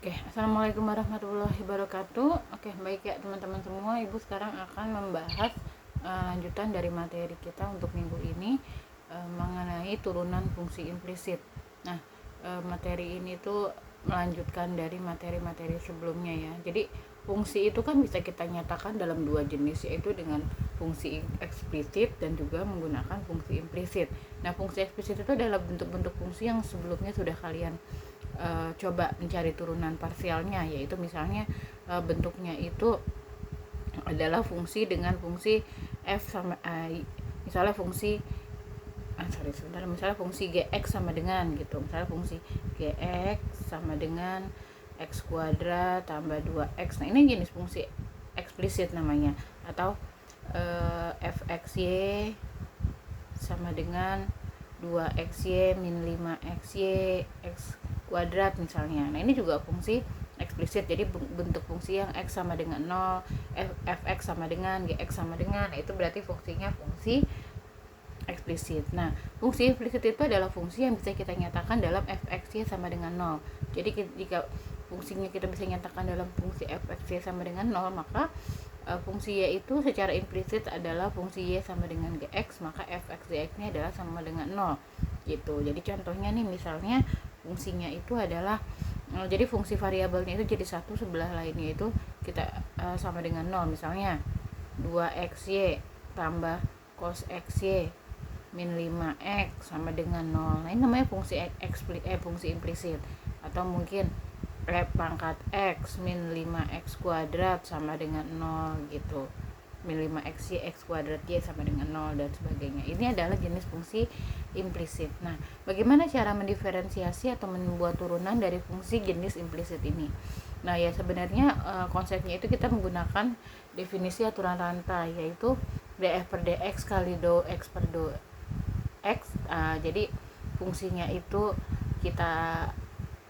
Oke, assalamualaikum warahmatullahi wabarakatuh. Oke, baik ya teman-teman semua. Ibu sekarang akan membahas lanjutan dari materi kita untuk minggu ini mengenai turunan fungsi implisit. Nah, materi ini tuh melanjutkan dari materi-materi sebelumnya ya. Jadi fungsi itu kan bisa kita nyatakan dalam dua jenis, yaitu dengan fungsi eksplisit dan juga menggunakan fungsi implisit. Nah, fungsi eksplisit itu adalah bentuk-bentuk fungsi yang sebelumnya sudah kalian coba mencari turunan parsialnya, yaitu misalnya bentuknya itu adalah fungsi dengan fungsi f sama misalnya fungsi misalnya fungsi gx sama dengan gitu, misalnya fungsi gx sama dengan x kuadrat tambah 2x. Nah, ini jenis fungsi eksplisit namanya. Atau fxy sama dengan 2xy min 5xy x kuadrat misalnya. Nah, ini juga fungsi eksplisit. Jadi bentuk fungsi yang x sama dengan 0, fx sama dengan, gx sama dengan, nah, itu berarti fungsinya fungsi eksplisit. Nah, fungsi implisit itu adalah fungsi yang bisa kita nyatakan dalam fxy sama dengan 0. Jadi jika fungsinya kita bisa nyatakan dalam fungsi fxy sama dengan 0, maka fungsi y itu secara implisit adalah fungsi y sama dengan gx, maka fx dx-nya adalah sama dengan 0 gitu. Jadi contohnya nih, misalnya fungsinya itu adalah jadi fungsi variabelnya itu jadi satu, sebelah lainnya itu kita sama dengan 0. Misalnya 2xy tambah cos xy min 5x sama dengan 0. Nah, ini namanya fungsi fungsi implisit. Atau mungkin pangkat x min 5x kuadrat sama dengan 0 gitu, min 5x y x kuadrat y sama dengan 0 dan sebagainya. Ini adalah jenis fungsi implisit. Nah, bagaimana cara mendiferensiasi atau membuat turunan dari fungsi jenis implisit ini? Nah, ya sebenarnya konsepnya itu kita menggunakan definisi aturan rantai, yaitu df per dx kali do x per do x. Jadi fungsinya itu kita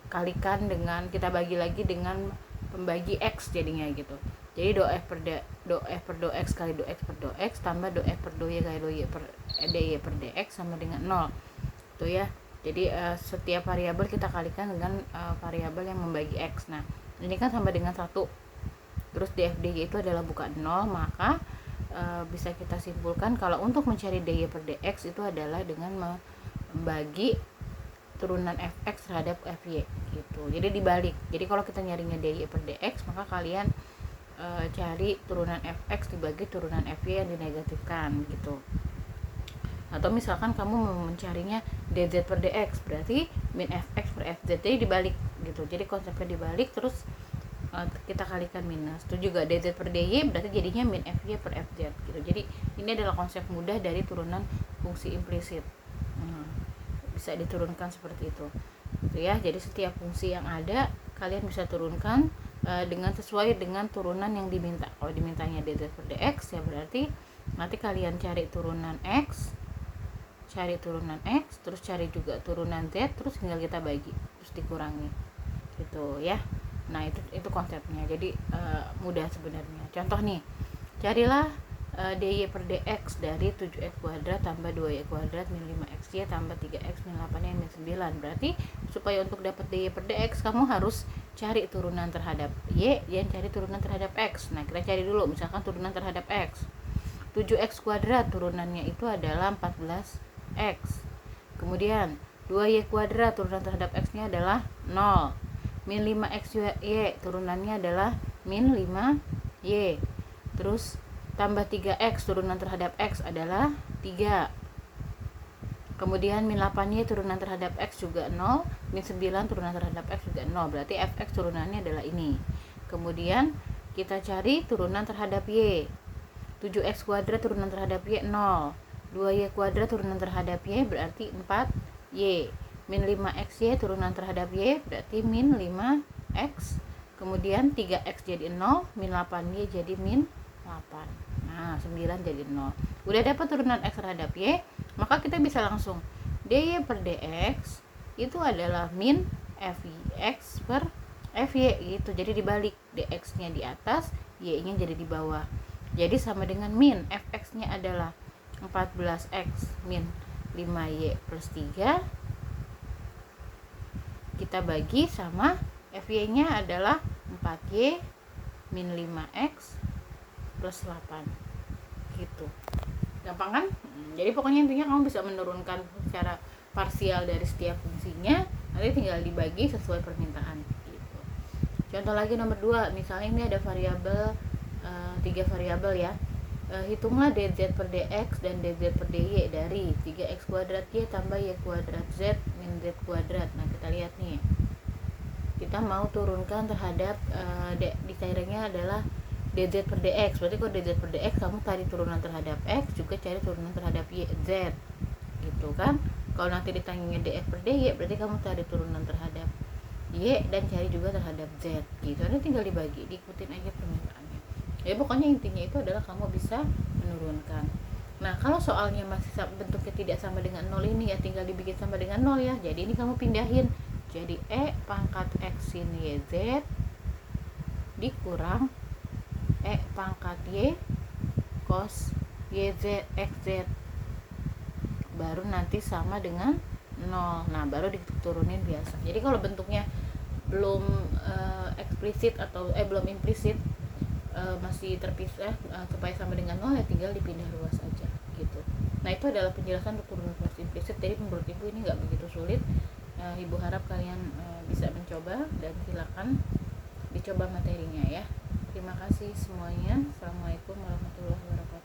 kalikan dengan, kita bagi lagi dengan pembagi x jadinya gitu. Jadi do f per do x kali do x per do x tambah do f per do y kali do y per dy per dx sama dengan 0 itu ya. Jadi setiap variabel kita kalikan dengan variabel yang membagi x. Nah, ini kan sama dengan 1. Terus df dy itu adalah bukan 0, maka bisa kita simpulkan kalau untuk mencari dy per dx itu adalah dengan membagi turunan fx terhadap fy gitu. Jadi dibalik. Jadi kalau kita nyarinya dy per dx, maka kalian cari turunan fx dibagi turunan fy yang dinegatifkan gitu. Atau misalkan kamu mau mencarinya dz per dx, berarti min fx per fz, jadi dibalik gitu. Jadi konsepnya dibalik, terus kita kalikan minus. Itu juga dz per dy berarti jadinya min fy per fz gitu. Jadi ini adalah konsep mudah dari turunan fungsi implisit. Bisa diturunkan seperti itu gitu ya. Jadi setiap fungsi yang ada kalian bisa turunkan dengan sesuai dengan turunan yang diminta. Kalau dimintanya dz per dx, ya berarti nanti kalian cari turunan x, terus cari juga turunan z, terus tinggal kita bagi, terus dikurangi gitu ya. Nah, itu konsepnya. Jadi mudah sebenarnya. Contoh nih, carilah dy per dx dari 7x kuadrat tambah 2y kuadrat min 5xy tambah 3x min 8y min 9. Berarti supaya untuk dapat dy per dx, kamu harus cari turunan terhadap y dan cari turunan terhadap x. Nah, kita cari dulu misalkan turunan terhadap x. 7x kuadrat turunannya itu adalah 14x. Kemudian 2y kuadrat turunan terhadap x-nya adalah 0. Min 5xy turunannya adalah min 5y. Terus tambah 3x turunan terhadap x adalah 3. Kemudian min 8y turunan terhadap x juga 0, min 9 turunan terhadap x juga 0. Berarti fx turunannya adalah ini. Kemudian kita cari turunan terhadap y. 7x kuadrat turunan terhadap y 0. 2y kuadrat turunan terhadap y berarti 4y. Min 5xy turunan terhadap y berarti min 5x. Kemudian 3x jadi 0, min 8y jadi min 8. Nah, 9 jadi 0. Udah dapat turunan x terhadap y, maka kita bisa langsung dy per dx itu adalah min fx per fy gitu. Jadi dibalik, dx-nya di atas, y-nya jadi di bawah. Jadi sama dengan min fx-nya adalah 14x min 5y plus 3 kita bagi sama FY nya adalah 4Y min 5X plus 8 gitu. Gampang kan? Jadi pokoknya intinya kamu bisa menurunkan secara parsial dari setiap fungsinya, nanti tinggal dibagi sesuai permintaan gitu. Contoh lagi nomor 2, misalnya ini ada variabel 3 variabel ya. Hitunglah dz per dx dan dz per dy dari 3x kuadrat y tambah y kuadrat z min z kuadrat. Nah kita lihat nih, kita mau turunkan terhadap di cairannya adalah dz per dx, berarti kalau dz per dx kamu cari turunan terhadap x, juga cari turunan terhadap y, z gitu kan. Kalau nanti ditanyanya dx per dy, berarti kamu cari turunan terhadap y dan cari juga terhadap z gitu. Nanti tinggal dibagi, diikutin aja permintaannya ya. Pokoknya intinya itu adalah kamu bisa menurunkan. Nah kalau soalnya masih bentuknya tidak sama dengan 0 ini ya, tinggal dibikin sama dengan 0 ya. Jadi ini kamu pindahin jadi e pangkat x sin yz dikurang e pangkat y cos yz xz, baru nanti sama dengan 0. Nah baru diturunin biasa. Jadi kalau bentuknya belum eksplisit atau belum implisit, masih terpisah supaya sama dengan 0 ya tinggal dipindah ruas aja gitu. Nah itu adalah penjelasan untuk turunan ruas implisit. Jadi menurut ibu ini nggak begitu sulit. Ibu harap kalian bisa mencoba dan silakan dicoba materinya ya. Terima kasih semuanya. Assalamualaikum warahmatullahi wabarakatuh.